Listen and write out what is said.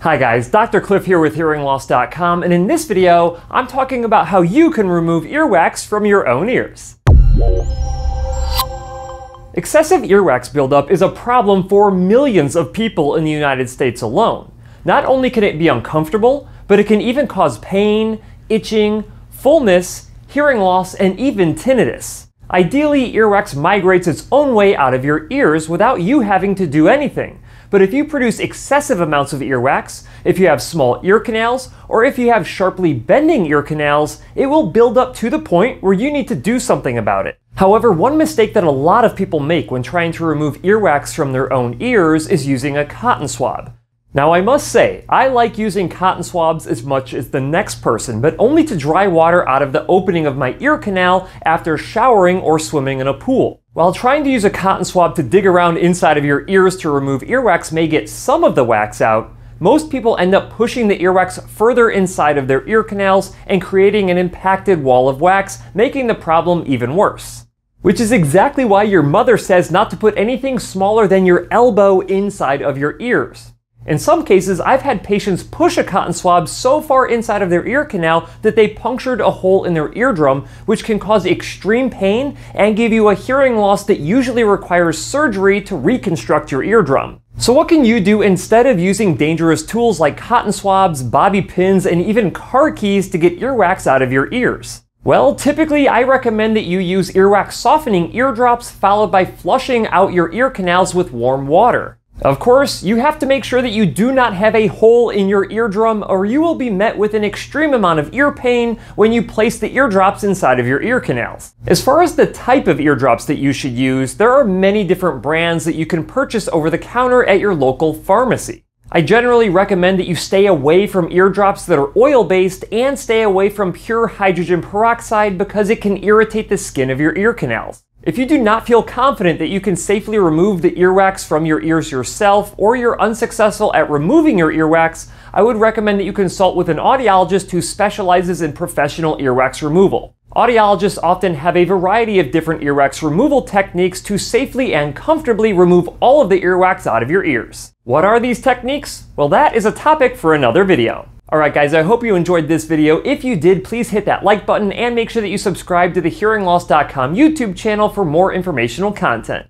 Hi guys, Dr. Cliff here with hearingloss.com, and in this video, I'm talking about how you can remove earwax from your own ears. Excessive earwax buildup is a problem for millions of people in the United States alone. Not only can it be uncomfortable, but it can even cause pain, itching, fullness, hearing loss, and even tinnitus. Ideally, earwax migrates its own way out of your ears without you having to do anything. But if you produce excessive amounts of earwax, if you have small ear canals, or if you have sharply bending ear canals, it will build up to the point where you need to do something about it. However, one mistake that a lot of people make when trying to remove earwax from their own ears is using a cotton swab. Now I must say, I like using cotton swabs as much as the next person, but only to dry water out of the opening of my ear canal after showering or swimming in a pool. While trying to use a cotton swab to dig around inside of your ears to remove earwax may get some of the wax out, most people end up pushing the earwax further inside of their ear canals and creating an impacted wall of wax, making the problem even worse. Which is exactly why your mother says not to put anything smaller than your elbow inside of your ears. In some cases, I've had patients push a cotton swab so far inside of their ear canal that they punctured a hole in their eardrum, which can cause extreme pain and give you a hearing loss that usually requires surgery to reconstruct your eardrum. So what can you do instead of using dangerous tools like cotton swabs, bobby pins, and even car keys to get earwax out of your ears? Well, typically I recommend that you use earwax softening eardrops followed by flushing out your ear canals with warm water. Of course, you have to make sure that you do not have a hole in your eardrum or you will be met with an extreme amount of ear pain when you place the eardrops inside of your ear canals. As far as the type of eardrops that you should use, there are many different brands that you can purchase over the counter at your local pharmacy. I generally recommend that you stay away from eardrops that are oil-based and stay away from pure hydrogen peroxide because it can irritate the skin of your ear canals. If you do not feel confident that you can safely remove the earwax from your ears yourself, or you're unsuccessful at removing your earwax, I would recommend that you consult with an audiologist who specializes in professional earwax removal. Audiologists often have a variety of different earwax removal techniques to safely and comfortably remove all of the earwax out of your ears. What are these techniques? Well, that is a topic for another video. Alright guys, I hope you enjoyed this video. If you did, please hit that like button and make sure that you subscribe to the hearingloss.com YouTube channel for more informational content.